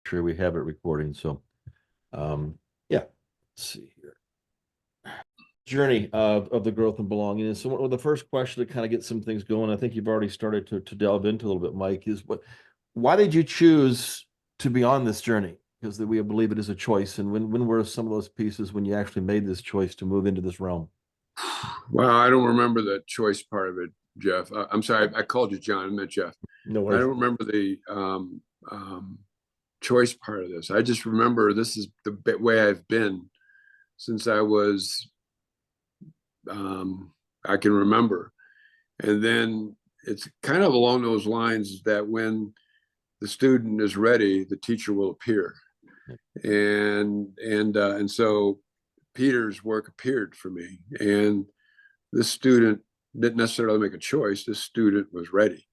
sure we have it recording. So, yeah, let's see here. Journey of the growth and belonging. And so, the first question to kind of get some things going, I think you've already started to delve into a little bit, Mike, is why did you choose to be on this journey? Because we believe it is a choice. And when were some of those pieces when you actually made this choice to move into this realm? Wow, I don't remember the choice part of it, Jeff. I'm sorry, I called you John. I meant Jeff. No I worries. don't remember the choice part of this. I just remember this is the way I've been since I can remember. And then it's kind of along those lines that when the student is ready, the teacher will appear. And so Peter's work appeared for me. And this student didn't necessarily make a choice. This student was ready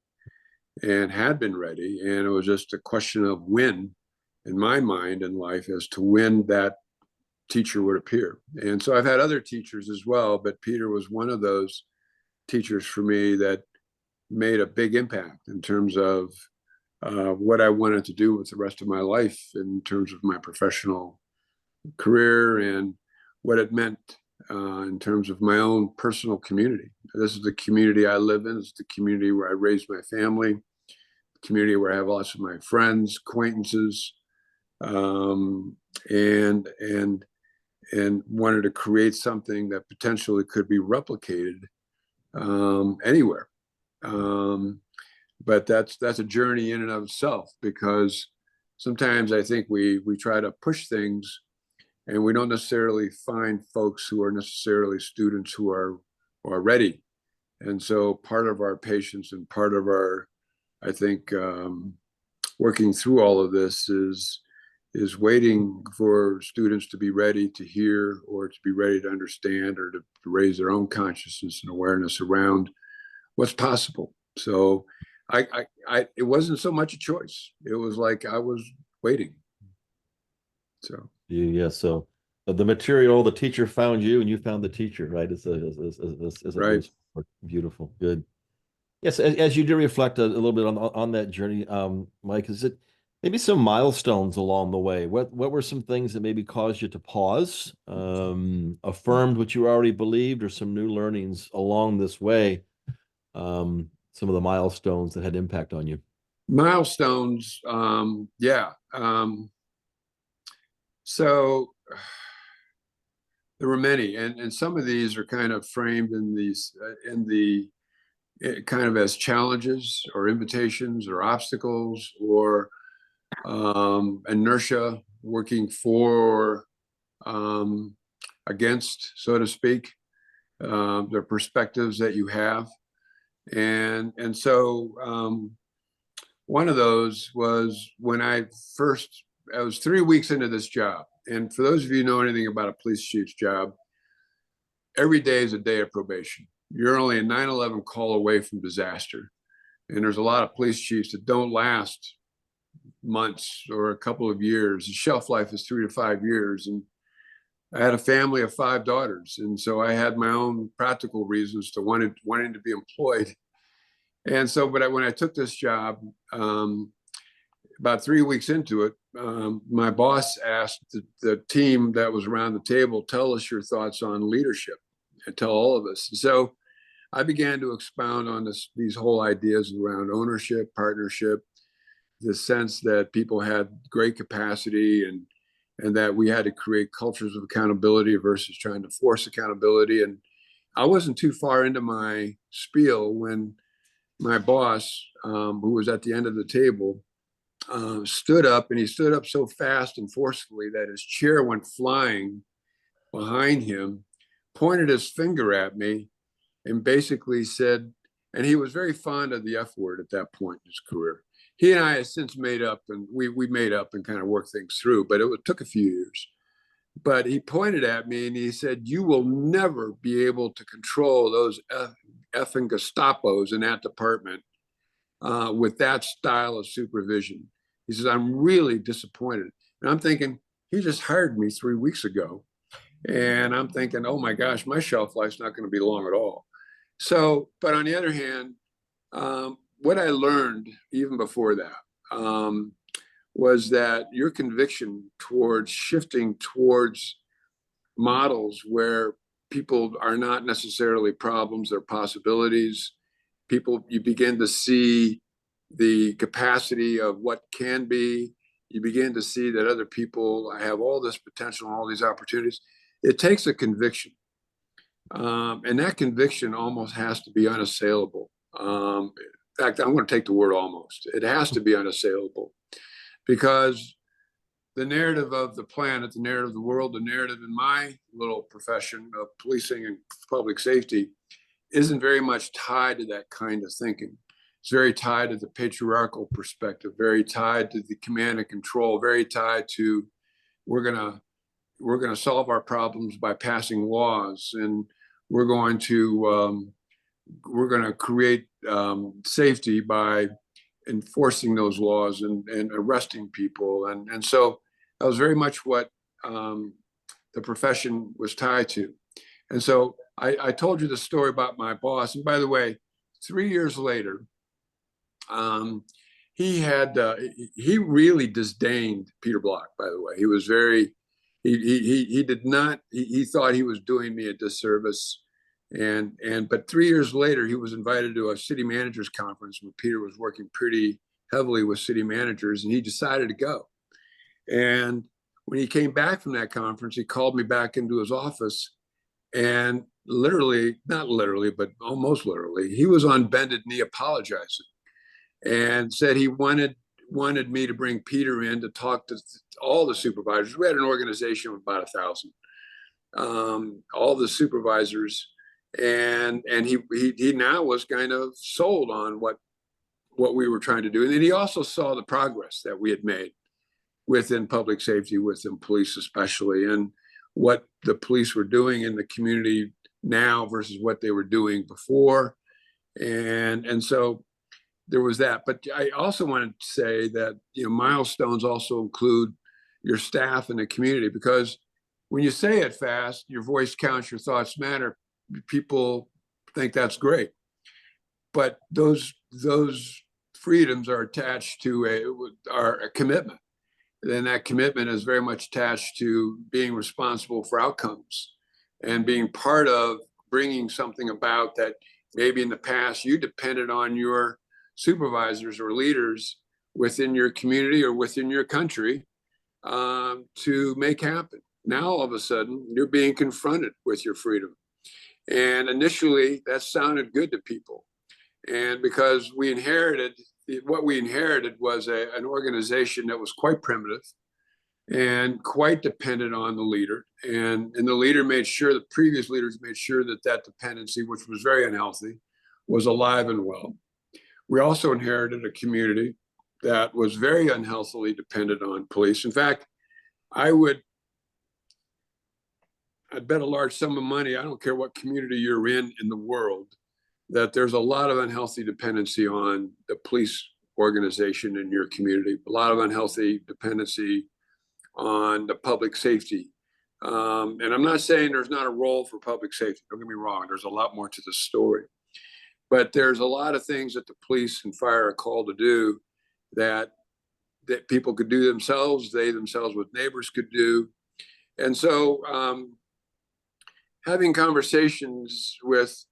and had been ready. And it was just a question of when, in my mind in life, as to when that teacher would appear. And so I've had other teachers as well, but Peter was one of those teachers for me that made a big impact in terms of what I wanted to do with the rest of my life in terms of my professional career and what it meant in terms of my own personal community. This is the community I live in. It's the community where I raised my family, the community where I have lots of my friends, acquaintances, um, and and and wanted to create something that potentially could be replicated anywhere. Um, but that's a journey in and of itself, because sometimes I think we try to push things and we don't necessarily find folks who are necessarily students who are ready. And so part of our patience and part of our, I think, working through all of this is waiting for students to be ready to hear or to be ready to understand or to raise their own consciousness and awareness around what's possible. So it wasn't so much a choice. It was like I was waiting. So Yeah. So the material, the teacher found you, and you found the teacher, right? As it right. moves forward. Beautiful. Good. Yes, as you do reflect a little bit on that journey, Mike, is it maybe some milestones along the way? What were some things that maybe caused you to pause, affirmed what you already believed, or some new learnings along this way? Some of the milestones that had impact on you. Milestones, yeah. So there were many, and some of these are kind of framed in these in the kind of as challenges or invitations or obstacles or inertia working for um, against, so to speak, the perspectives that you have, and so one of those was when I was 3 weeks into this job. And for those of you who know anything about a police chief's job, every day is a day of probation. You're only a 9/11 call away from disaster. And there's a lot of police chiefs that don't last months or a couple of years. The shelf life is 3 to 5 years. And I had a family of 5 daughters. And so I had my own practical reasons to wanting to be employed. And so, when I took this job, about 3 weeks into it, my boss asked the team that was around the table, tell us your thoughts on leadership and tell all of us. So I began to expound on these whole ideas around ownership, partnership, the sense that people had great capacity and that we had to create cultures of accountability versus trying to force accountability. And I wasn't too far into my spiel when my boss, who was at the end of the table, stood up, and he stood up so fast and forcefully that his chair went flying behind him, pointed his finger at me, and basically said, and he was very fond of the F word at that point in his career. He and I have since made up, and we made up and kind of worked things through, but it took a few years. But he pointed at me and he said, "You will never be able to control those effing Gestapos in that department with that style of supervision." He says, "I'm really disappointed." And I'm thinking, he just hired me 3 weeks ago. And I'm thinking, oh my gosh, my shelf life's not going to be long at all. So, but on the other hand, what I learned even before that was that your conviction towards shifting towards models where people are not necessarily problems, they're possibilities. People, you begin to see the capacity of what can be. You begin to see that other people have all this potential and all these opportunities. It takes a conviction. And that conviction almost has to be unassailable. In fact, I'm going to take the word almost. It has to be unassailable because the narrative of the planet, the narrative of the world, the narrative in my little profession of policing and public safety isn't very much tied to that kind of thinking. It's very tied to the patriarchal perspective, very tied to the command and control, very tied to we're gonna solve our problems by passing laws, and we're going to create safety by enforcing those laws and arresting people, and so that was very much what the profession was tied to. And so I told you the story about my boss. And by the way, 3 years later, he really disdained Peter Block. By the way, he was very he did not he thought he was doing me a disservice. But 3 years later, he was invited to a city managers conference where Peter was working pretty heavily with city managers, and he decided to go. And when he came back from that conference, he called me back into his office, and literally, not literally, but almost literally, he was on bended knee apologizing and said he wanted me to bring Peter in to talk to all the supervisors. We had an organization of about 1,000, all the supervisors, and he now was kind of sold on what we were trying to do. And then he also saw the progress that we had made within public safety, within police especially, and what the police were doing in the community now versus what they were doing before. And so there was that. But I also wanted to say that, milestones also include your staff and the community, because when you say it fast, your voice counts, your thoughts matter, people think that's great. But those freedoms are attached to a commitment. Then that commitment is very much attached to being responsible for outcomes and being part of bringing something about that maybe in the past you depended on your supervisors or leaders within your community or within your country to make happen. Now, all of a sudden, you're being confronted with your freedom. And initially, that sounded good to people. And because what we inherited was an organization that was quite primitive and quite dependent on the leader. And the leader made sure, the previous leaders made sure that dependency, which was very unhealthy, was alive and well. We also inherited a community that was very unhealthily dependent on police. In fact, I'd bet a large sum of money, I don't care what community you're in the world, that there's a lot of unhealthy dependency on the police organization in your community, a lot of unhealthy dependency on the public safety. And I'm not saying there's not a role for public safety. Don't get me wrong. There's a lot more to the story. But there's a lot of things that the police and fire are called to do that people could do themselves, they themselves with neighbors could do. And so having conversations with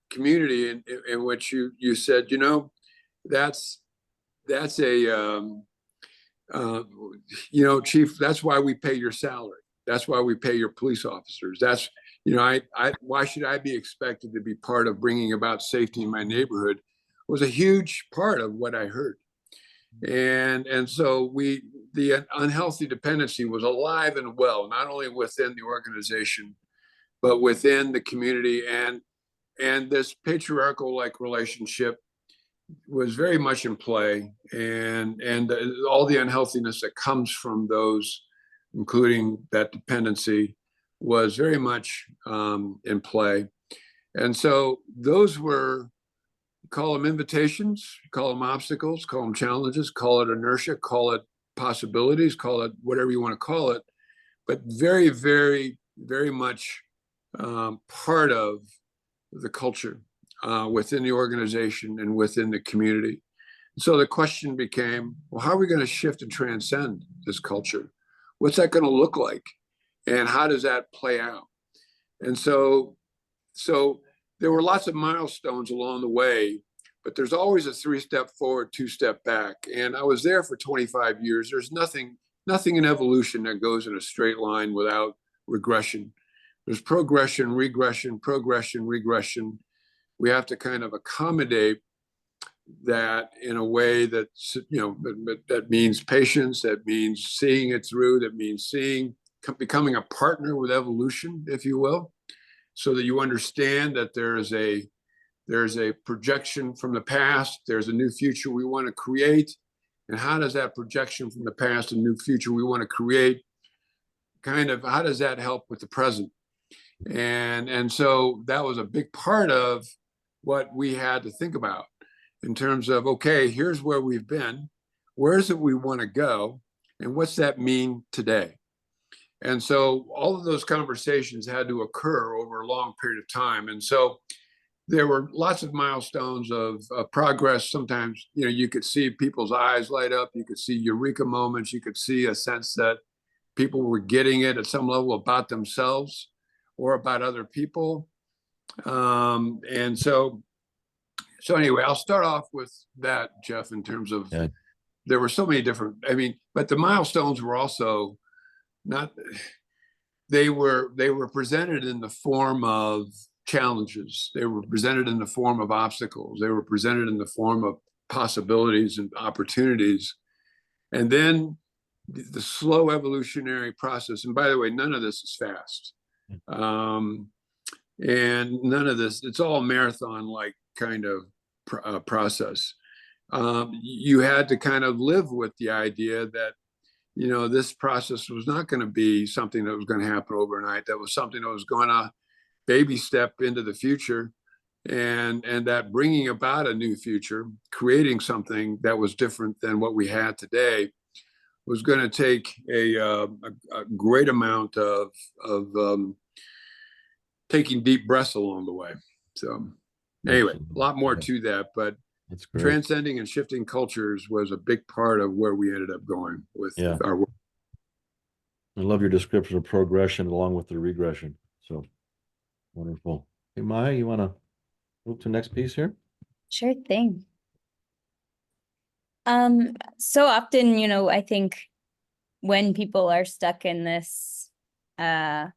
community in which you said, that's a, chief, that's why we pay your salary. That's why we pay your police officers. That's, why should I be expected to be part of bringing about safety in my neighborhood was a huge part of what I heard. And so the unhealthy dependency was alive and well, not only within the organization, but within the community. And this patriarchal relationship was very much in play, and all the unhealthiness that comes from those, including that dependency, was very much in play. And so those were, call them invitations, call them obstacles, call them challenges, call it inertia, call it possibilities, call it whatever you want to call it, but very, very, very much part of the culture within the organization and within the community. So the question became, well, how are we going to shift and transcend this culture? What's that going to look like? And how does that play out? And so there were lots of milestones along the way, but there's always a 3-step forward, 2-step back. And I was there for 25 years. There's nothing in evolution that goes in a straight line without regression. There's progression, regression, progression, regression. We have to kind of accommodate that in a way that's, that means patience, that means seeing it through, that means becoming a partner with evolution, if you will, so that you understand that there's a projection from the past, there's a new future we want to create, and how does that projection from the past and new future we want to create, how does that help with the present? And so that was a big part of what we had to think about in terms of, okay, here's where we've been, where's it we want to go, and what's that mean today? And so all of those conversations had to occur over a long period of time. And so there were lots of milestones of progress. Sometimes, you could see people's eyes light up. You could see eureka moments. You could see a sense that people were getting it at some level about themselves or about other people. And so anyway, I'll start off with that, Jeff, in terms of there were so many different, but the milestones were also not, they were presented in the form of challenges. They were presented in the form of obstacles. They were presented in the form of possibilities and opportunities. And then the slow evolutionary process. And by the way, none of this is fast. And none of this, it's all marathon-like kind of process. You had to kind of live with the idea that, this process was not going to be something that was going to happen overnight. That was something that was going to baby step into the future, and that bringing about a new future, creating something that was different than what we had today, was going to take a great amount of taking deep breaths along the way. So anyway, a lot more to that, but transcending and shifting cultures was a big part of where we ended up going with our work. I love your description of progression along with the regression. So wonderful. Hey, Maya, you want to move to the next piece here? Sure thing. So often, I think when people are stuck in this, how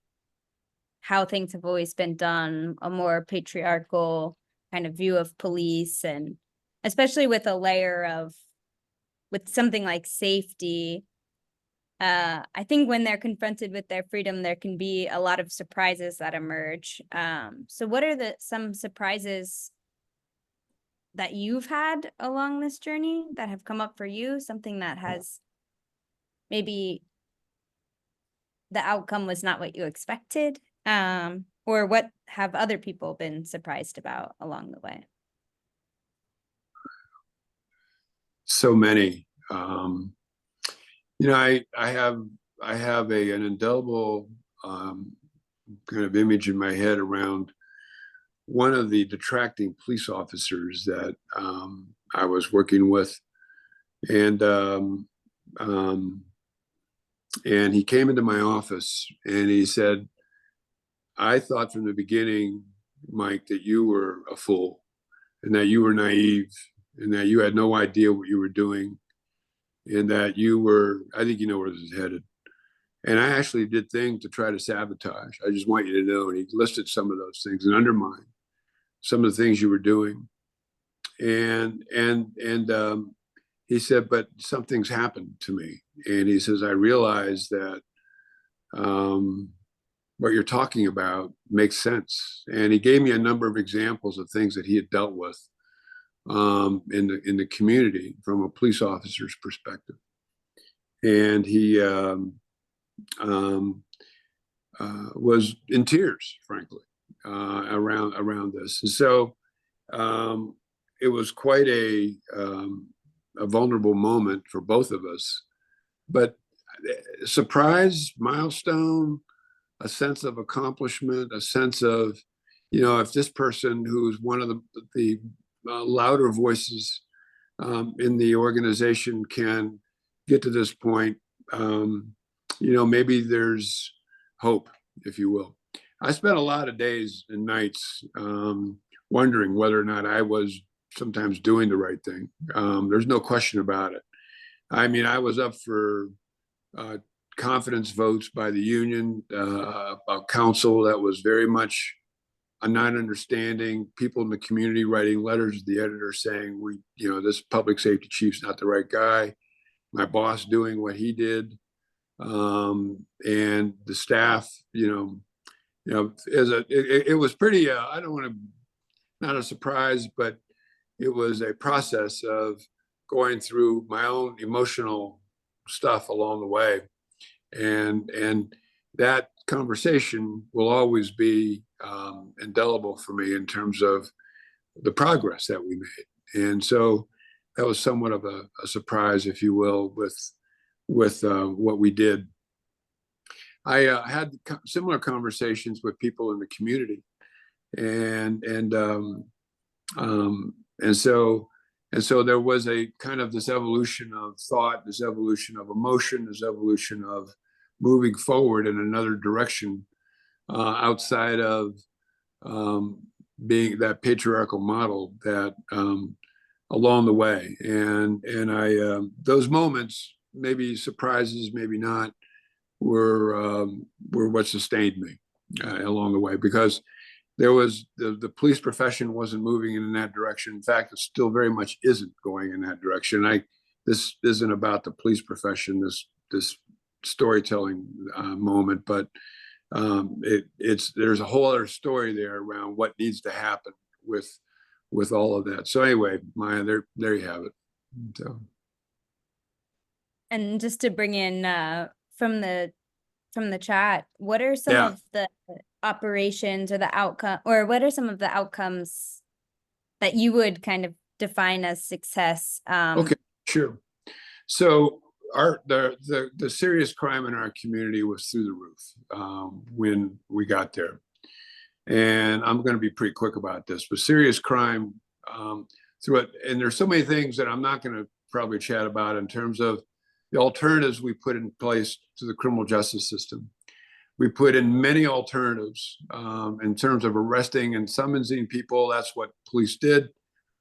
things have always been done, a more patriarchal kind of view of police, and especially with a layer of, with something like safety, I think when they're confronted with their freedom, there can be a lot of surprises that emerge. So what are some surprises that you've had along this journey that have come up for you? Something that has maybe the outcome was not what you expected, or what have other people been surprised about along the way? So many. I have an indelible kind of image in my head around one of the detracting police officers that I was working with, and he came into my office and he said, "I thought from the beginning, Mike, that you were a fool, and that you were naive, and that you had no idea what you were doing, and that I think you know where this is headed. And I actually did things to try to sabotage. I just want you to know." And he listed some of those things and undermined some of the things you were doing. And he said, "But something's happened to me." And he says, "I realize that what you're talking about makes sense." And he gave me a number of examples of things that he had dealt with in the community from a police officer's perspective. And he was in tears, frankly, around this. And so it was quite a vulnerable moment for both of us. But surprise, milestone, a sense of accomplishment, a sense of, if this person who's one of the louder voices in the organization can get to this point, maybe there's hope, if you will. I spent a lot of days and nights wondering whether or not I was sometimes doing the right thing. There's no question about it. I mean, I was up for confidence votes by the union, a council that was very much a not understanding, people in the community writing letters to the editor saying, this public safety chief's not the right guy. My boss doing what he did. And the staff, it was pretty, I don't want to, not a surprise, but it was a process of going through my own emotional stuff along the way. And that conversation will always be indelible for me in terms of the progress that we made. And so that was somewhat of a surprise, if you will, with what we did. I had similar conversations with people in the community, and so there was a kind of this evolution of thought, this evolution of emotion, this evolution of moving forward in another direction outside of being that patriarchal model that along the way. And I those moments, maybe surprises, maybe not, were what sustained me along the way, because there was the police profession wasn't moving in that direction. In fact, it still very much isn't going in that direction. This isn't about the police profession, this storytelling moment, but there's a whole other story there around what needs to happen with all of that. So anyway, Maya, there you have it. So. And just to bring in from the chat, what are some of the operations or the outcome, or what are some of the outcomes that you would kind of define as success? Okay, sure. So the serious crime in our community was through the roof when we got there. And I'm going to be pretty quick about this, but serious crime through it. And there's so many things that I'm not going to probably chat about in terms of the alternatives we put in place to the criminal justice system. We put in many alternatives in terms of arresting and summoning people. That's what police did.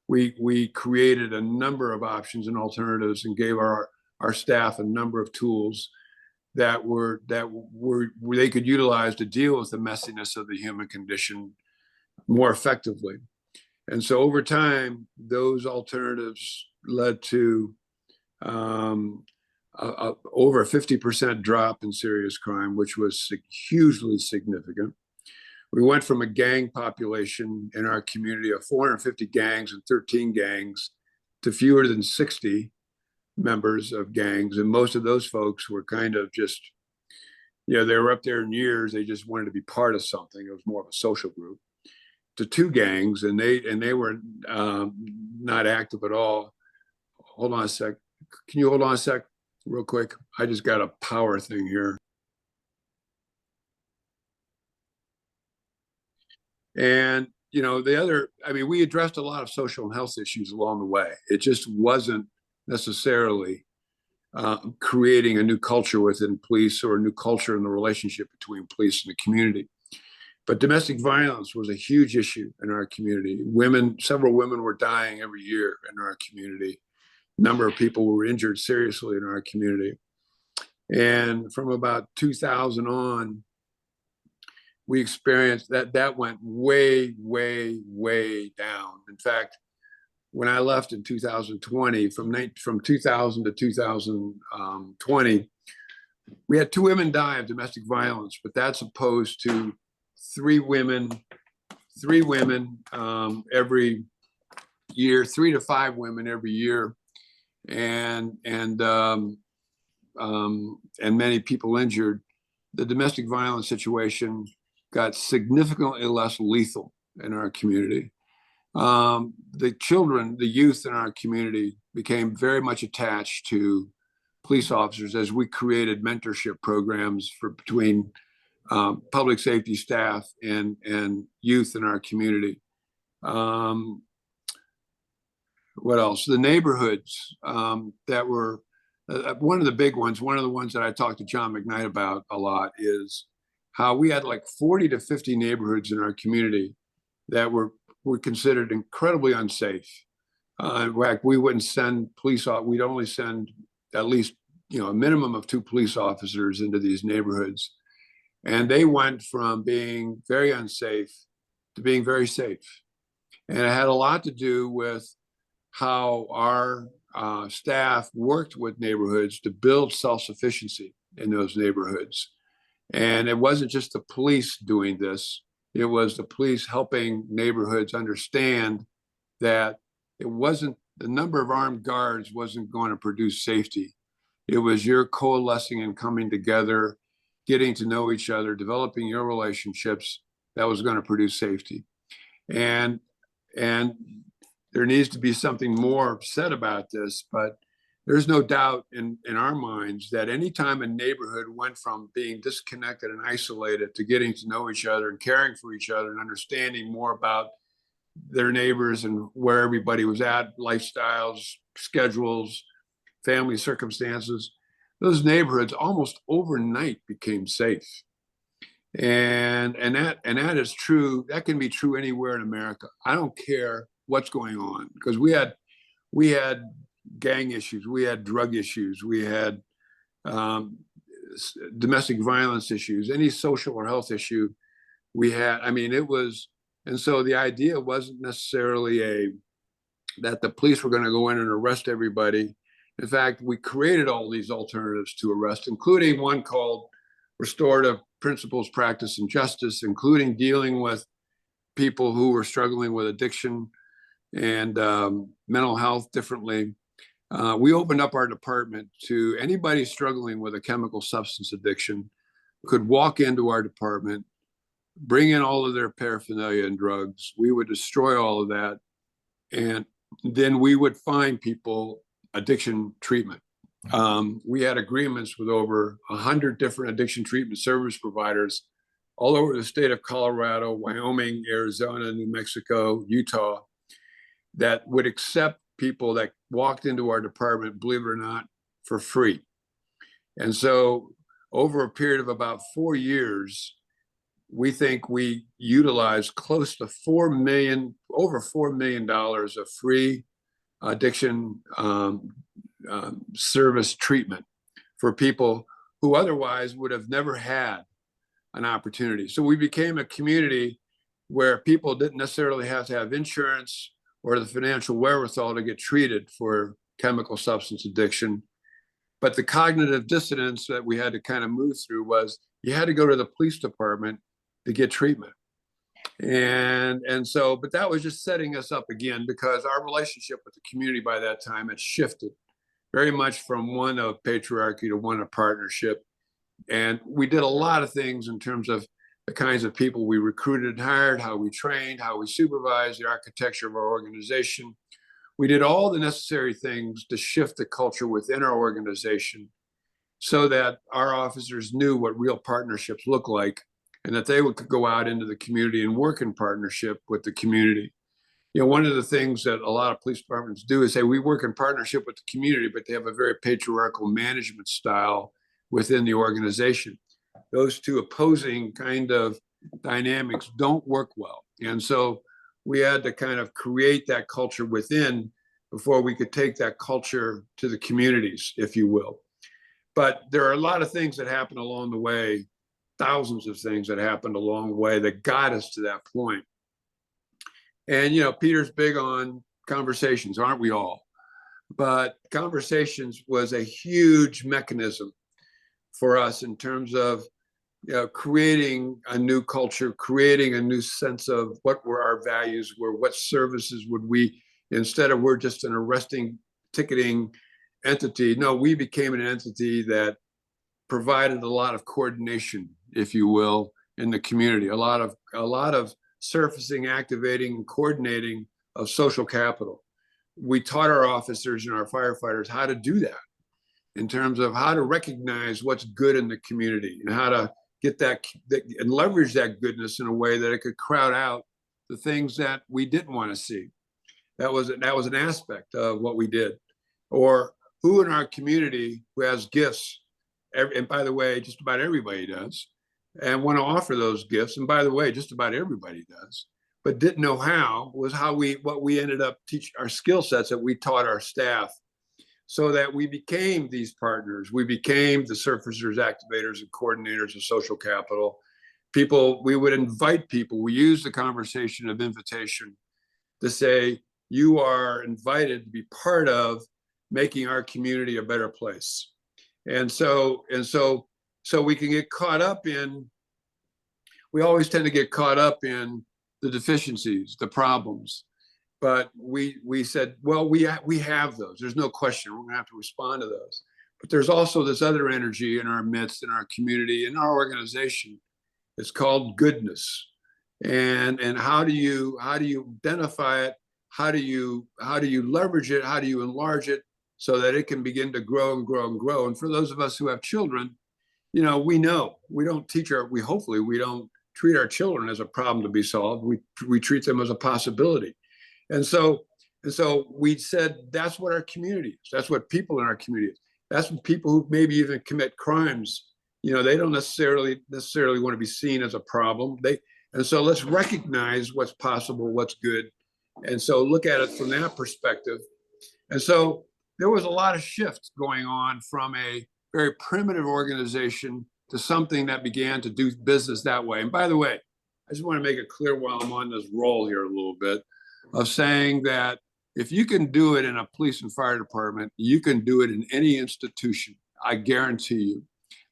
We created a number of options and alternatives and gave our staff a number of tools that they could utilize to deal with the messiness of the human condition more effectively. And so over time, those alternatives led to over a 50% drop in serious crime, which was hugely significant. We went from a gang population in our community of 450 gangs and 13 gangs to fewer than 60 members of gangs. And most of those folks were kind of just, they were up there in years. They just wanted to be part of something. It was more of a social group. To 2 gangs, and they were not active at all. Hold on a sec. Can you hold on a sec real quick? I just got a power thing here. And, we addressed a lot of social and health issues along the way. It just wasn't necessarily creating a new culture within police or a new culture in the relationship between police and the community. But domestic violence was a huge issue in our community. Several women were dying every year in our community. A number of people were injured seriously in our community. And from about 2000 on, we experienced that went way, way, way down. In fact, when I left in 2020, from 2000 to 2020, we had 2 women die of domestic violence, but that's opposed to 3 women every year, 3 to 5 women every year, and many people injured. The domestic violence situation got significantly less lethal in our community. The youth in our community became very much attached to police officers as we created mentorship programs between public safety staff and youth in our community. what else? The neighborhoods that were one of the big ones. One of the ones that I talked to John McKnight about a lot is how we had like 40 to 50 neighborhoods in our community that were considered incredibly unsafe. In fact, we wouldn't send police. We'd only send at least a minimum of 2 police officers into these neighborhoods, and they went from being very unsafe to being very safe. And it had a lot to do with how our staff worked with neighborhoods to build self-sufficiency in those neighborhoods. And it wasn't just the police doing this, it was the police helping neighborhoods understand that it wasn't the number of armed guards wasn't going to produce safety. It was your coalescing and coming together, getting to know each other, developing your relationships that was going to produce safety. And there needs to be something more said about this, but there's no doubt in our minds that anytime a neighborhood went from being disconnected and isolated to getting to know each other and caring for each other and understanding more about their neighbors and where everybody was at, lifestyles, schedules, family circumstances, those neighborhoods almost overnight became safe. And that is true. That can be true anywhere in America. I don't care what's going on, because we had gang issues, we had drug issues, we had domestic violence issues, any social or health issue we had. I mean, it was, and so the idea wasn't necessarily that the police were going to go in and arrest everybody. In fact, we created all these alternatives to arrest, including one called restorative principles, practice, and justice, including dealing with people who were struggling with addiction and mental health differently. We opened up our department to anybody struggling with a chemical substance addiction could walk into our department, bring in all of their paraphernalia and drugs. We would destroy all of that. And then we would find people addiction treatment. We had agreements with over 100 different addiction treatment service providers all over the state of Colorado, Wyoming, Arizona, New Mexico, Utah, that would accept people that walked into our department, believe it or not, for free. And so over a period of about 4 years, we think we utilized close to over $4 million of free addiction service treatment for people who otherwise would have never had an opportunity. So we became a community where people didn't necessarily have to have insurance or the financial wherewithal to get treated for chemical substance addiction. But the cognitive dissonance that we had to kind of move through was you had to go to the police department to get treatment. And so, but that was just setting us up again, because our relationship with the community by that time had shifted very much from one of patriarchy to one of partnership. And we did a lot of things in terms of the kinds of people we recruited and hired, how we trained, how we supervised, the architecture of our organization. We did all the necessary things to shift the culture within our organization so that our officers knew what real partnerships look like, and that they could go out into the community and work in partnership with the community. You know, one of the things that a lot of police departments do is say we work in partnership with the community, but they have a very patriarchal management style within the organization. Those two opposing kind of dynamics don't work well. And so we had to kind of create that culture within before we could take that culture to the communities, if you will. But there are a lot of things that happen along the way, thousands of things that happened along the way that got us to that point. And, you know, Peter's big on conversations, aren't we all? But conversations was a huge mechanism for us in terms of, you know, creating a new culture, creating a new sense of what were our values, were what services would we, instead of we're just an arresting, ticketing entity. No, we became an entity that provided a lot of coordination, if you will, in the community, a lot of surfacing, activating, and coordinating of social capital. We taught our officers and our firefighters how to do that in terms of how to recognize what's good in the community and how to get that and leverage that goodness in a way that it could crowd out the things that we didn't want to see. That was an aspect of what we did. Or who in our community who has gifts, and by the way, just about everybody does, and want to offer those gifts. And by the way, just about everybody does, but didn't know how, was what we ended up teaching, our skill sets that we taught our staff, so that we became these partners. We became the surfacers, activators, and coordinators of social capital. People, we would invite people. We use the conversation of invitation to say, you are invited to be part of making our community a better place. And so we can get caught up in, we always tend to get caught up in the deficiencies, the problems. But we said, well, we have those. There's no question. We're going to have to respond to those. But there's also this other energy in our midst, in our community, in our organization. It's called goodness. And how do you identify it? How do you leverage it? How do you enlarge it so that it can begin to grow and grow and grow? And for those of us who have children, we know we don't hopefully we don't treat our children as a problem to be solved. We treat them as a possibility. And so we said, that's what our community is. That's what people in our community is. That's what people who maybe even commit crimes, they don't necessarily want to be seen as a problem. And so let's recognize what's possible, what's good. And so look at it from that perspective. And so there was a lot of shift going on from a very primitive organization to something that began to do business that way. And by the way, I just want to make it clear while I'm on this roll here a little bit of saying that if you can do it in a police and fire department, you can do it in any institution. I guarantee you.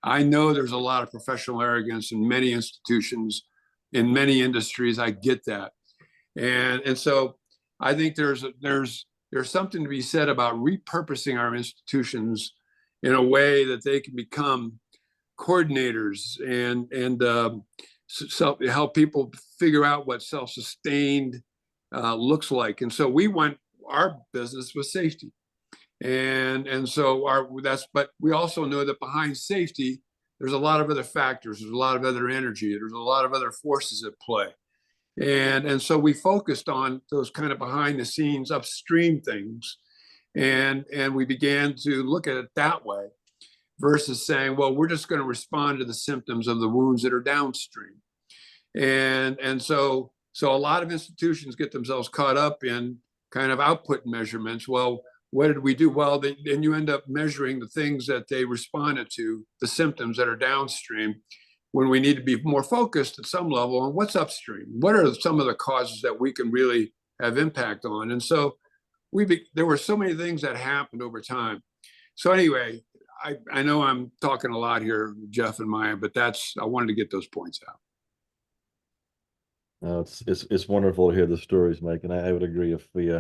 I know there's a lot of professional arrogance in many institutions, in many industries. I get that. And so I think there's something to be said about repurposing our institutions in a way that they can become coordinators and help people figure out what self-sustained looks like. And so our business was safety. And so but we also know that behind safety, there's a lot of other factors. There's a lot of other energy. There's a lot of other forces at play. And so we focused on those kind of behind the scenes upstream things. And we began to look at it that way versus saying, well, we're just going to respond to the symptoms of the wounds that are downstream. And so a lot of institutions get themselves caught up in kind of output measurements. Well, what did we do? Well, then you end up measuring the things that they responded to, the symptoms that are downstream, when we need to be more focused at some level on what's upstream. What are some of the causes that we can really have impact on? And so there were so many things that happened over time. So anyway, I know I'm talking a lot here, Jeff and Maya, but I wanted to get those points out. It's wonderful to hear the stories, Mike, and I would agree if we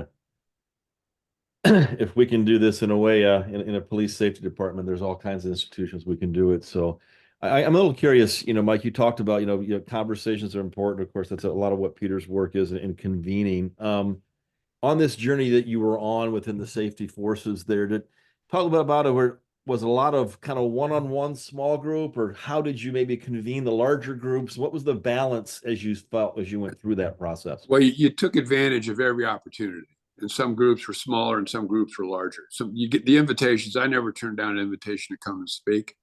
if we can do this in a way in a police safety department, there's all kinds of institutions we can do it. So I'm a little curious, Mike, you talked about, conversations are important. Of course, that's a lot of what Peter's work is in convening. On this journey that you were on within the safety forces there, talk about it, where was a lot of kind of one-on-one small group, or how did you maybe convene the larger groups? What was the balance as you felt as you went through that process? Well, you took advantage of every opportunity, and some groups were smaller and some groups were larger. So you get the invitations. I never turned down an invitation to come and speak.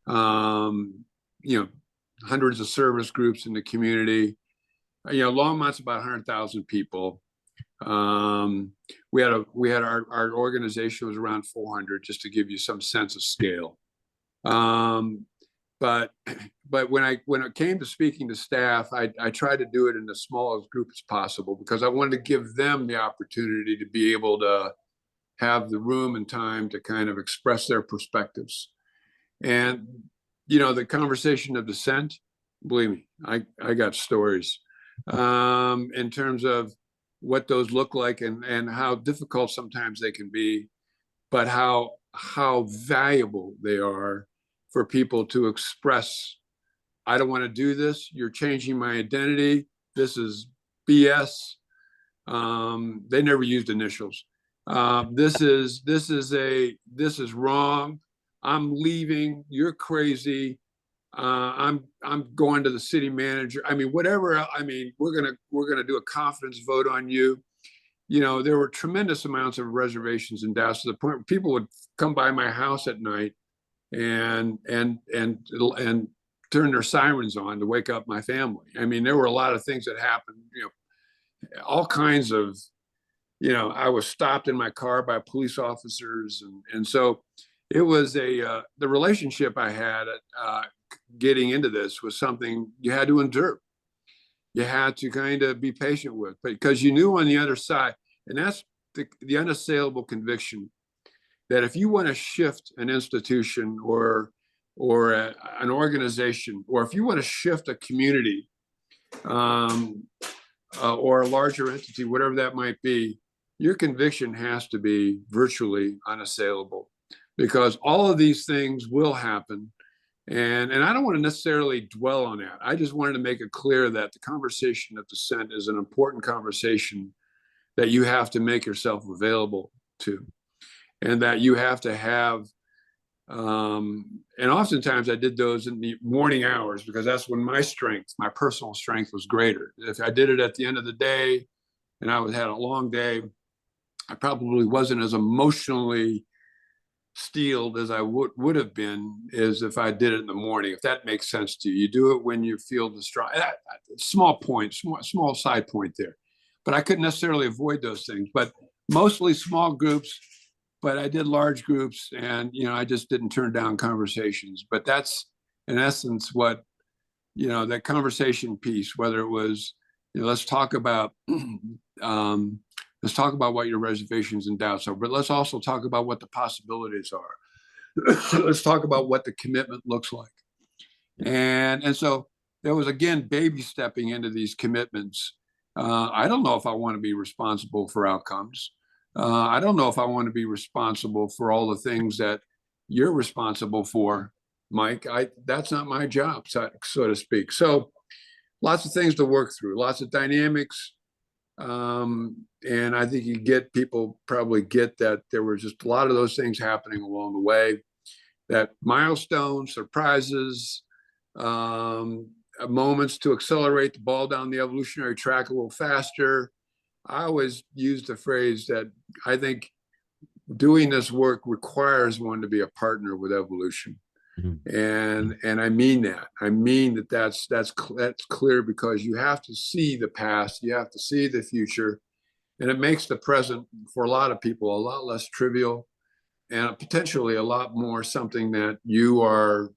Hundreds of service groups in the community. Longmont's about 100,000 people. We had our organization was around 400, just to give you some sense of scale. But when it came to speaking to staff, I tried to do it in the smallest group as possible, because I wanted to give them the opportunity to be able to have the room and time to kind of express their perspectives. And the conversation of dissent, believe me, I got stories in terms of what those look like and how difficult sometimes they can be, but how valuable they are for people to express, I don't want to do this. You're changing my identity. This is BS. They never used initials. This is wrong. I'm leaving. You're crazy. I'm going to the city manager. I mean, whatever. I mean, we're gonna do a confidence vote on you. you know, there were tremendous amounts of reservations in Dallas to the point where people would come by my house at night and turn their sirens on to wake up my family. I mean, there were a lot of things that happened, you know, all kinds of, you know, I was stopped in my car by police officers. And so it was the relationship I had getting into this was something you had to endure. You had to kind of be patient with, because you knew on the other side, and that's the unassailable conviction that if you want to shift an institution or an organization, or if you want to shift a community or a larger entity, whatever that might be, your conviction has to be virtually unassailable, because all of these things will happen. And I don't want to necessarily dwell on that. I just wanted to make it clear that the conversation of dissent is an important conversation that you have to make yourself available to, and that you have to have. And oftentimes I did those in the morning hours, because that's when my strength, my personal strength, was greater. If I did it at the end of the day and I had a long day, I probably wasn't as emotionally steeled as I would have been as if I did it in the morning. If that makes sense to you, you do it when you feel the strong. Small point, small side point there, but I couldn't necessarily avoid those things. But mostly small groups. But I did large groups, and you know, I just didn't turn down conversations. But that's in essence what, you know, that conversation piece. Whether it was, you know, let's talk about what your reservations and doubts are, but let's also talk about what the possibilities are. Let's talk about what the commitment looks like. And so there was, again, baby stepping into these commitments. I don't know if I want to be responsible for outcomes. I don't know if I want to be responsible for all the things that you're responsible for, Mike. That's not my job, so to speak. So lots of things to work through, lots of dynamics. And I think people probably get that there were just a lot of those things happening along the way, that milestones, surprises, moments to accelerate the ball down the evolutionary track a little faster. I always use the phrase that I think doing this work requires one to be a partner with evolution. And I mean that. I mean that's clear, because you have to see the past, you have to see the future, and it makes the present for a lot of people a lot less trivial, and potentially a lot more something that you are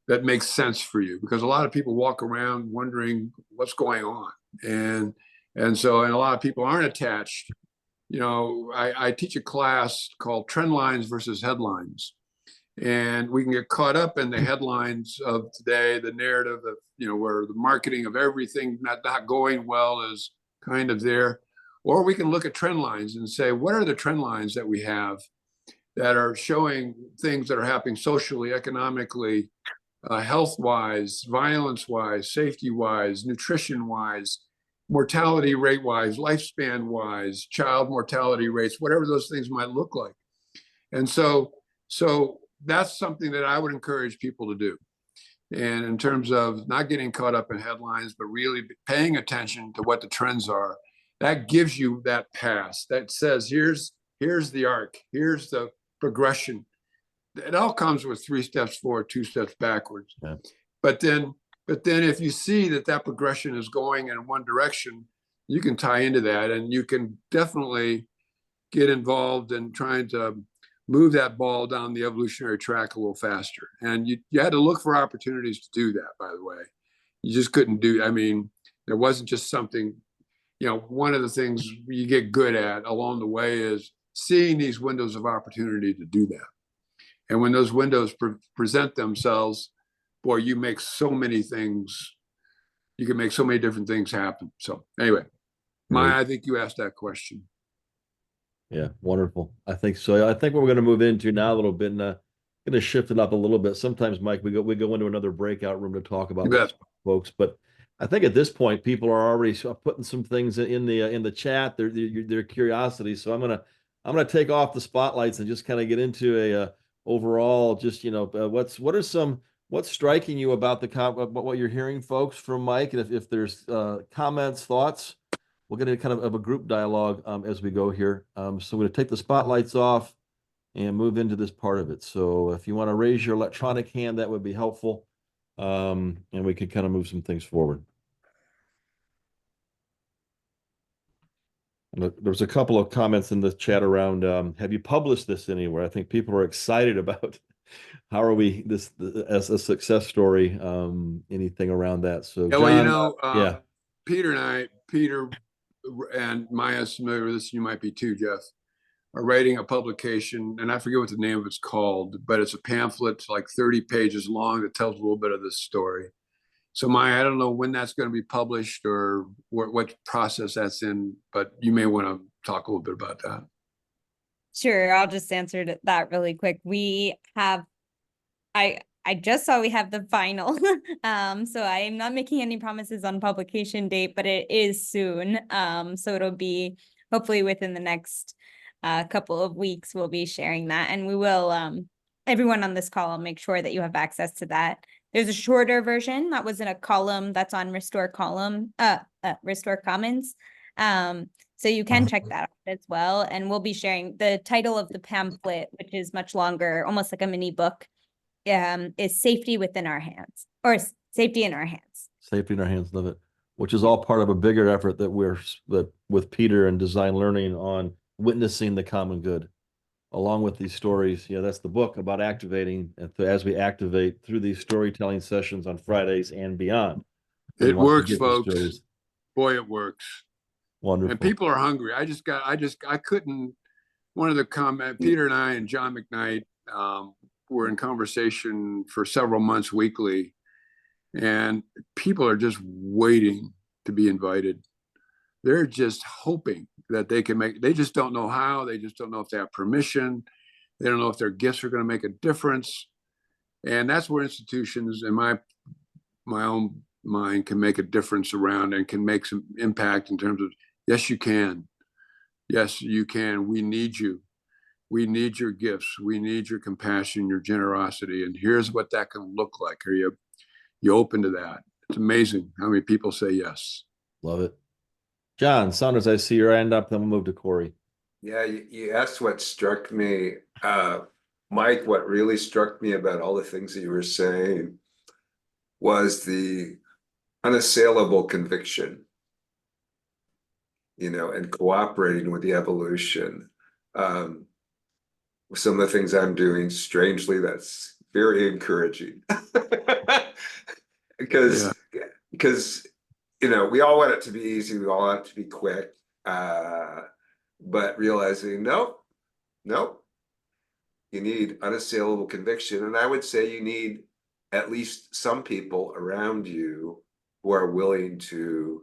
that makes sense for you, because a lot of people walk around wondering what's going on, and a lot of people aren't attached. You know, I teach a class called Trend Lines versus Headlines. And we can get caught up in the headlines of today, the narrative of, you know, where the marketing of everything not going well is kind of there. Or we can look at trend lines and say, what are the trend lines that we have that are showing things that are happening socially, economically, health-wise, violence-wise, safety-wise, nutrition-wise, mortality rate-wise, lifespan-wise, child mortality rates, whatever those things might look like. And so that's something that I would encourage people to do. And in terms of not getting caught up in headlines, but really paying attention to what the trends are, that gives you that pass that says, here's the arc, here's the progression. It all comes with 3 steps forward, 2 steps backwards. Yeah. But then if you see that progression is going in one direction, you can tie into that, and you can definitely get involved in trying to move that ball down the evolutionary track a little faster. And you had to look for opportunities to do that, by the way. You just couldn't there wasn't just something, you know, one of the things you get good at along the way is seeing these windows of opportunity to do that. And when those windows present themselves, boy, you can make so many different things happen. So anyway, I think you asked that question. Yeah, wonderful. I think so. I think we're going to move into now a little bit, and going to shift it up a little bit. Sometimes, Mike, we go into another breakout room to talk about this, folks. But I think at this point, people are already putting some things in the chat. Their curiosity. So I'm gonna take off the spotlights and just kind of get into a overall, just, you know, what's striking you about what you're hearing, folks, from Mike, and if there's comments, thoughts. we'll get a kind of a group dialogue as we go here. So I'm going to take the spotlights off and move into this part of it. So if you want to raise your electronic hand, that would be helpful. And we could kind of move some things forward. There's a couple of comments in the chat around, have you published this anywhere? I think people are excited about how are we this as a success story, anything around that. So Yeah, well, you John, know, yeah, Peter and Maya's familiar with this, you might be too, Jeff, are writing a publication, and I forget what the name of it's called, but it's a pamphlet like 30 pages long that tells a little bit of this story. So Maya, I don't know when that's going to be published or what process that's in, but you may want to talk a little bit about that. Sure, I'll just answer that really quick. We have, I just saw we have the final. So I am not making any promises on publication date, but it is soon. So it'll be hopefully within the next couple of weeks, we'll be sharing that, and we will, everyone on this call will make sure that you have access to that. There's a shorter version that was in a column that's on Restore Commons. So you can check that out as well. And we'll be sharing the title of the pamphlet, which is much longer, almost like a mini book, is Safety Within Our Hands, or Safety in Our Hands. Safety in Our Hands, love it. Which is all part of a bigger effort that with Peter and Design Learning on witnessing the common good. Along with these stories, that's the book about activating, as we activate through these storytelling sessions on Fridays and beyond. It works, folks. Boy, it works. Wonderful. And people are hungry. I couldn't, one of the comment, Peter and I and John McKnight were in conversation for several months weekly, and people are just waiting to be invited. They're just hoping that they can they just don't know how, they just don't know if they have permission. They don't know if their gifts are going to make a difference. And that's where institutions, in my own mind, can make a difference around and can make some impact in terms of, yes, you can. Yes, you can. We need you. We need your gifts. We need your compassion, your generosity. And here's what that can look like. Are you open to that? It's amazing how many people say yes. Love it. John Saunders, I see your hand up, then we'll move to Corey. Yeah, you asked what struck me. Mike, what really struck me about all the things that you were saying was the unassailable conviction, and cooperating with the evolution. Some of the things I'm doing, strangely, that's very encouraging. because we all want it to be easy, we all want it to be quick, but realizing nope, you need unassailable conviction. And I would say you need at least some people around you who are willing to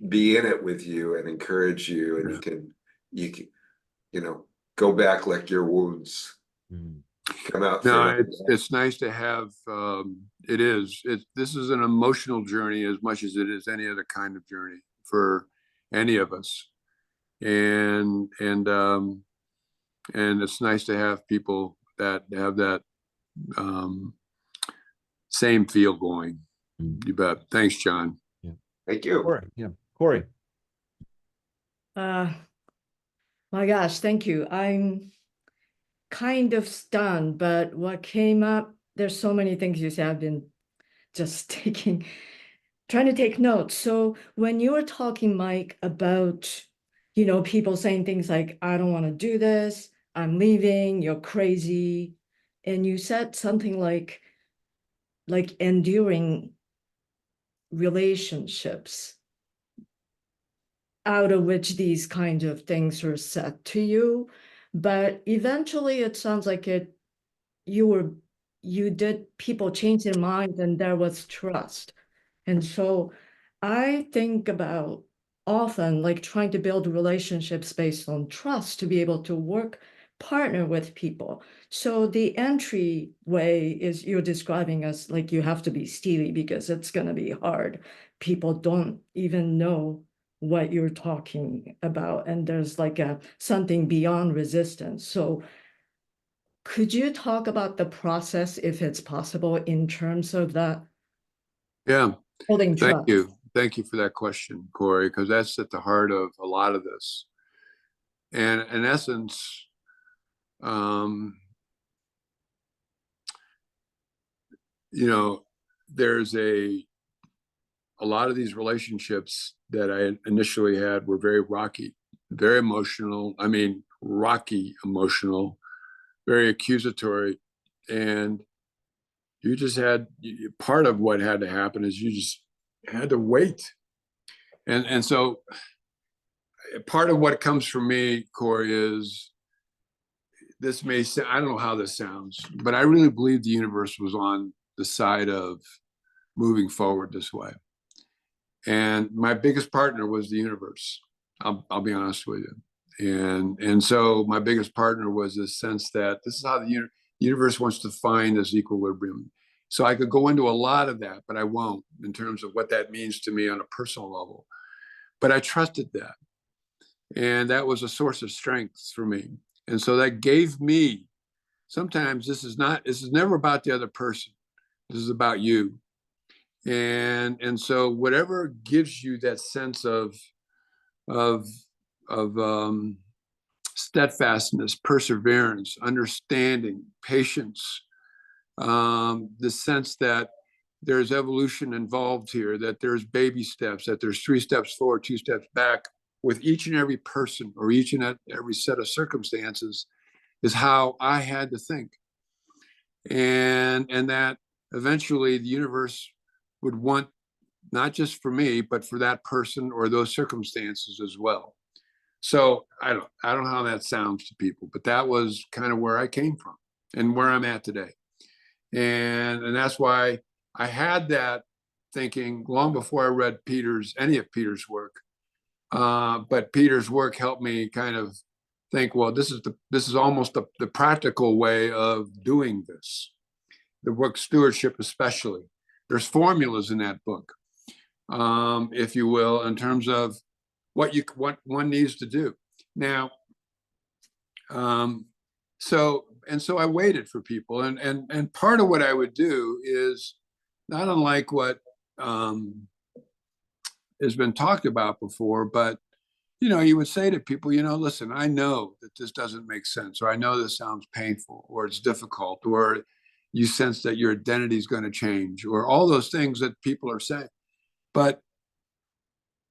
be in it with you and encourage you, and you can go back, lick your wounds, come out. No, it's nice to have. This is an emotional journey as much as it is any other kind of journey for any of us, and it's nice to have people that have that same feel going. You bet. Thanks, John. Yeah. Thank you. Corey. Yeah, Corey. My gosh, thank you. I'm kind of stunned, but what came up, there's so many things you said. I've been just trying to take notes. So when you were talking, Mike, about, people saying things like, I don't want to do this, I'm leaving, you're crazy. And you said something like enduring relationships out of which these kind of things are said to you. But eventually it sounds like people change their minds and there was trust. And so I think about often trying to build relationships based on trust to be able to partner with people. So the entryway is you're describing as you have to be steely because it's going to be hard. People don't even know what you're talking about, and there's something beyond resistance. So could you talk about the process, if it's possible, in terms of that? Yeah. Building trust. Thank you. Thank you for that question, Corey, because that's at the heart of a lot of this. And in essence, you know, there's a lot of these relationships that I initially had were very rocky, very emotional. I mean, rocky emotional, very accusatory. And you just had, part of what had to happen is you just had to wait. And so part of what comes from me, Corey, is this may sound, I don't know how this sounds, but I really believe the universe was on the side of moving forward this way. And my biggest partner was the universe. I'll be honest with you. And so my biggest partner was this sense that this is how the universe wants to find this equilibrium. So I could go into a lot of that, but I won't, in terms of what that means to me on a personal level. But I trusted that. And that was a source of strength for me. And so that gave me, sometimes this is never about the other person. This is about you. And so whatever gives you that sense of steadfastness, perseverance, understanding, patience, the sense that there's evolution involved here, that there's baby steps, that there's 3 steps forward, 2 steps back with each and every person or each and every set of circumstances, is how I had to think. And that eventually the universe would want, not just for me, but for that person or those circumstances as well. So I don't know how that sounds to people, but that was kind of where I came from and where I'm at today. And that's why I had that thinking long before I read any of Peter's work. But Peter's work helped me kind of think, well, this is almost the practical way of doing this. The book Stewardship, especially. There's formulas in that book, if you will, in terms of what one needs to do. Now, so I waited for people, and part of what I would do is not unlike what has been talked about before, but you would say to people, listen, I know that this doesn't make sense, or I know this sounds painful, or it's difficult, or you sense that your identity is going to change, or all those things that people are saying. But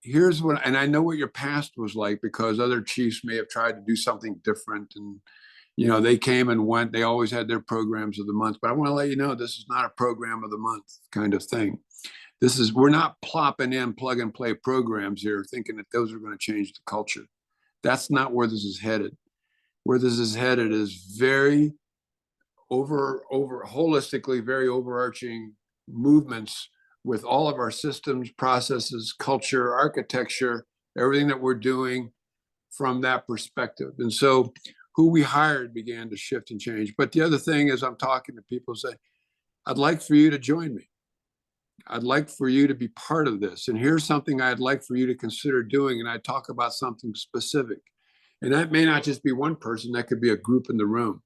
here's what, and I know what your past was like, because other chiefs may have tried to do something different, and they came and went. They always had their programs of the month. But I want to let you know, this is not a program of the month kind of thing. We're not plopping in plug and play programs here thinking that those are going to change the culture. That's not where this is headed. Where this is headed is very holistically, very overarching movements with all of our systems, processes, culture, architecture, everything that we're doing from that perspective. And so who we hired began to shift and change. But the other thing is, I'm talking to people, say, I'd like for you to join me. I'd like for you to be part of this. And here's something I'd like for you to consider doing. And I talk about something specific. And that may not just be one person, that could be a group in the room.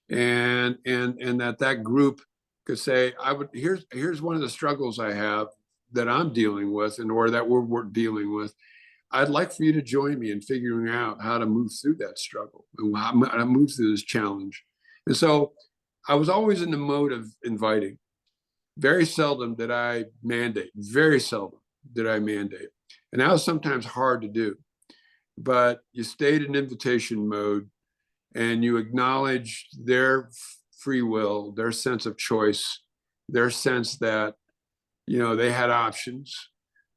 And that group could say, here's one of the struggles I have that I'm dealing with, or that we're dealing with. I'd like for you to join me in figuring out how to move through that struggle and how to move through this challenge. And so I was always in the mode of inviting. Very seldom did I mandate. Very seldom did I mandate. And that was sometimes hard to do. But you stayed in invitation mode, and you acknowledge their free will, their sense of choice, their sense that, they had options,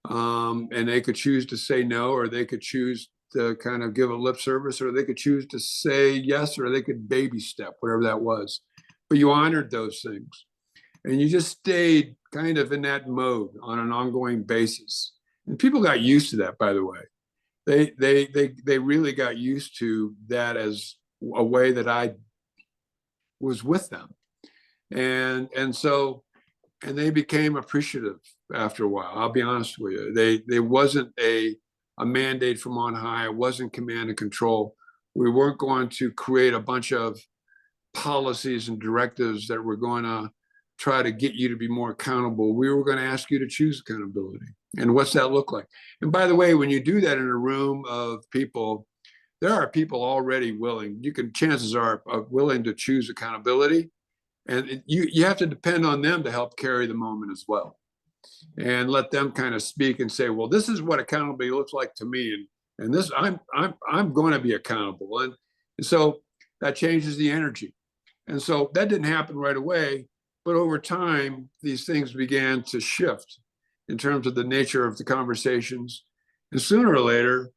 and they could choose to say no, or they could choose to kind of give a lip service, or they could choose to say yes, or they could baby step, whatever that was. But you honored those things, and you just stayed kind of in that mode on an ongoing basis. And people got used to that, by the way. They really got used to that as a way that I was with them. And they became appreciative after a while. I'll be honest with you. There wasn't a mandate from on high. It wasn't command and control. We weren't going to create a bunch of policies and directives that were going to try to get you to be more accountable. We were going to ask you to choose accountability. And what's that look like? And by the way, when you do that in a room of people, there are people already willing, chances are willing to choose accountability. And you have to depend on them to help carry the moment as well. And let them kind of speak and say, well, this is what accountability looks like to me. And this, I'm going to be accountable. And so that changes the energy. And so that didn't happen right away, but over time, these things began to shift in terms of the nature of the conversations. And sooner or later,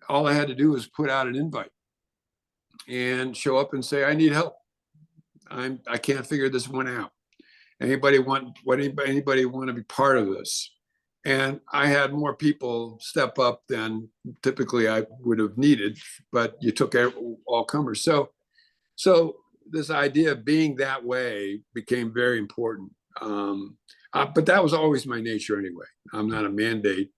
all I had to do was put out an invite and show up and say, I need help. I can't figure this one out. Anybody want to be part of this? And I had more people step up than typically I would have needed, but you took all comers. So this idea of being that way became very important. But that was always my nature anyway. I'm not a mandate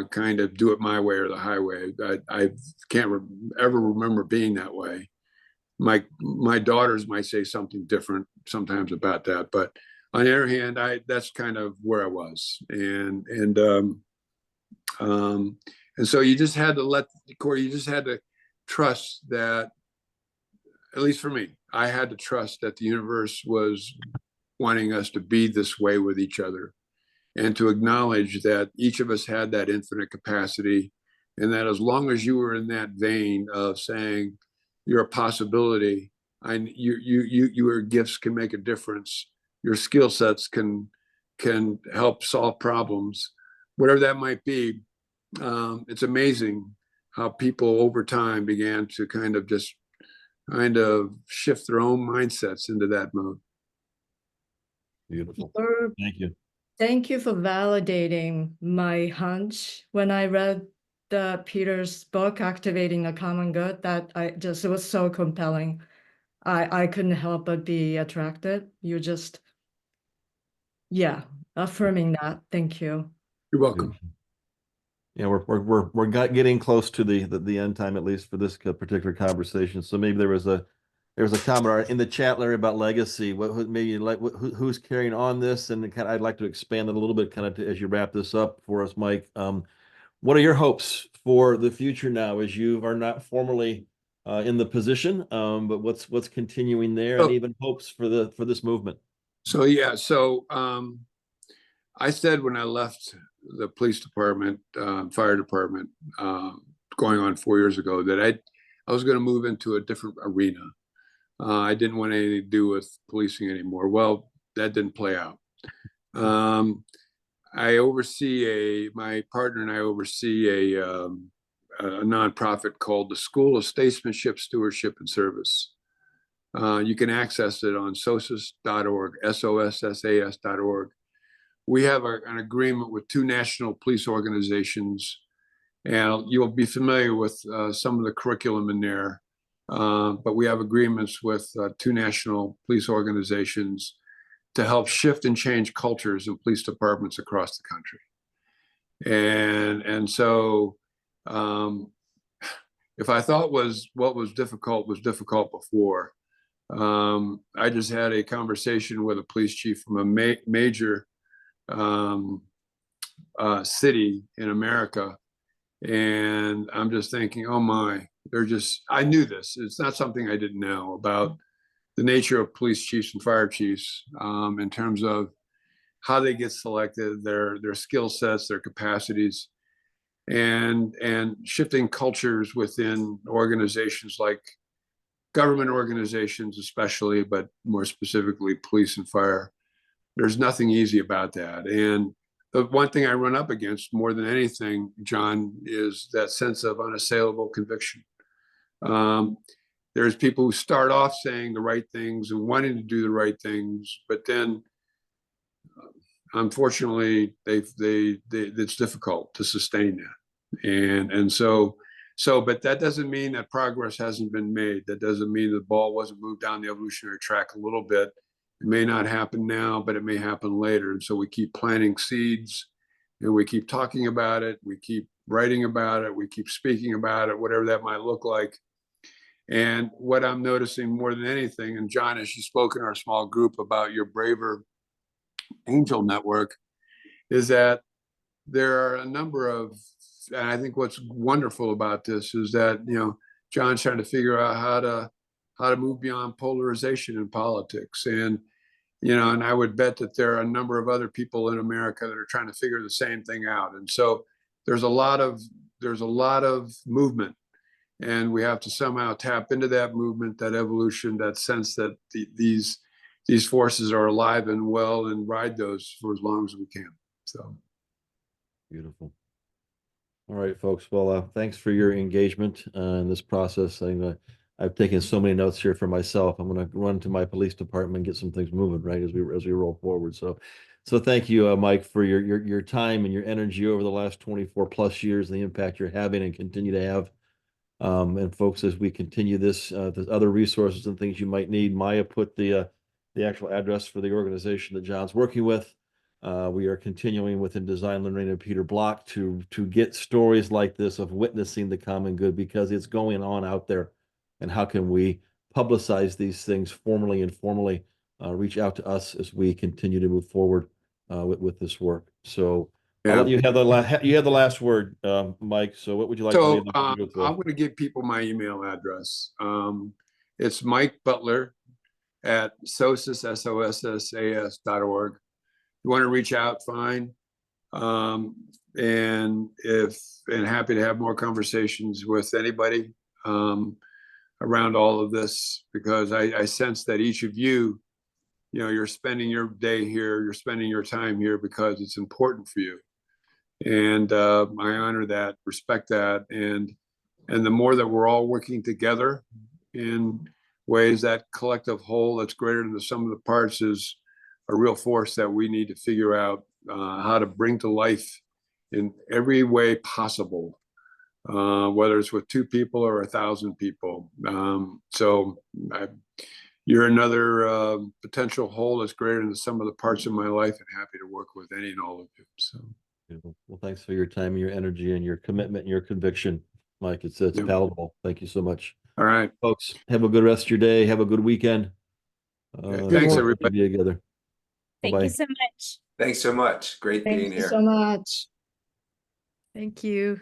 kind of do it my way or the highway. I can't ever remember being that way. My daughters might say something different sometimes about that, but on the other hand, that's kind of where I was, and so you just had to Corey, you just had to trust that, at least for me, I had to trust that the universe was wanting us to be this way with each other, and to acknowledge that each of us had that infinite capacity, and that as long as you were in that vein of saying you're a possibility, your gifts can make a difference, your skill sets can help solve problems, whatever that might be. It's amazing how people over time began to kind of shift their own mindsets into that mode. Beautiful. Thank you. Thank you for validating my hunch when I read Peter's book, Activating the Common Good. It was so compelling. I couldn't help but be attracted. Affirming that. Thank you. You're welcome. Beautiful. Yeah, we're getting close to the end time, at least for this particular conversation. So maybe there was a comment in the chat, Larry, about legacy. Who's carrying on this? And I'd like to expand it a little bit, as you wrap this up for us, Mike. What are your hopes for the future now, as you are not formally in the position, but what's continuing there, and even hopes for this movement? So I said when I left the police department, fire department, going on 4 years ago, that I was going to move into a different arena. I didn't want anything to do with policing anymore. Well, that didn't play out. My partner and I oversee a nonprofit called the School of Statesmanship, Stewardship, and Service. You can access it on sossas.org, sossas.org. We have an agreement with 2 national police organizations, and you'll be familiar with some of the curriculum in there. But we have agreements with 2 national police organizations to help shift and change cultures in police departments across the country. And so if I thought what was difficult before, I just had a conversation with a police chief from a major city in America, and I'm just thinking, oh my, I knew this. It's not something I didn't know about the nature of police chiefs and fire chiefs, in terms of how they get selected, their skill sets, their capacities, and shifting cultures within organizations like government organizations, especially, but more specifically police and fire. There's nothing easy about that. And the one thing I run up against more than anything, John, is that sense of unassailable conviction. There's people who start off saying the right things and wanting to do the right things, but then unfortunately it's difficult to sustain that. And so, but that doesn't mean that progress hasn't been made. That doesn't mean the ball wasn't moved down the evolutionary track a little bit. It may not happen now, but it may happen later. And so we keep planting seeds, and we keep talking about it. We keep writing about it. We keep speaking about it, whatever that might look like. And what I'm noticing more than anything, and John, as you spoke in our small group about your Braver Angel Network, is that there are a number of, and I think what's wonderful about this is that, John's trying to figure out how to move beyond polarization in politics. And, and I would bet that there are a number of other people in America that are trying to figure the same thing out. And so there's a lot of movement, and we have to somehow tap into that movement, that evolution, that sense that these forces are alive and well, and ride those for as long as we can. So Beautiful. All right, folks. Well, thanks for your engagement in this process. I've taken so many notes here for myself. I'm going to run to my police department and get some things moving, right, as we roll forward. So thank you, Mike, for your time and your energy over the last 24 plus years, and the impact you're having and continue to have. And folks, as we continue this, there's other resources and things you might need. Maya put the actual address for the organization that John's working with. We are continuing within Design Learning and Peter Block to get stories like this of witnessing the common good, because it's going on out there. And how can we publicize these things formally and informally? Reach out to us as we continue to move forward with this work. So I'll let you have the last word, Mike. So what would you like to leave them with? I'm going to give people my email address. It's Mike Butler at sossas.org. You want to reach out, fine. And happy to have more conversations with anybody around all of this, because I sense that each of you, you're spending your day here, you're spending your time here because it's important for you. And I honor that, respect that. And the more that we're all working together in ways, that collective whole that's greater than the sum of the parts is a real force that we need to figure out how to bring to life in every way possible, whether it's with 2 people or 1,000 people. You're another potential whole that's greater than the sum of the parts of my life, and happy to work with any and all of you. So, well, thanks for your time and your energy and your commitment and your conviction, Mike. It's palatable. Thank you so much. All right, folks. Have a good rest of your day. Have a good weekend. Thanks, everybody. Together. Thank you so much. Thanks so much. Great being Thank you here. so much. Thank you.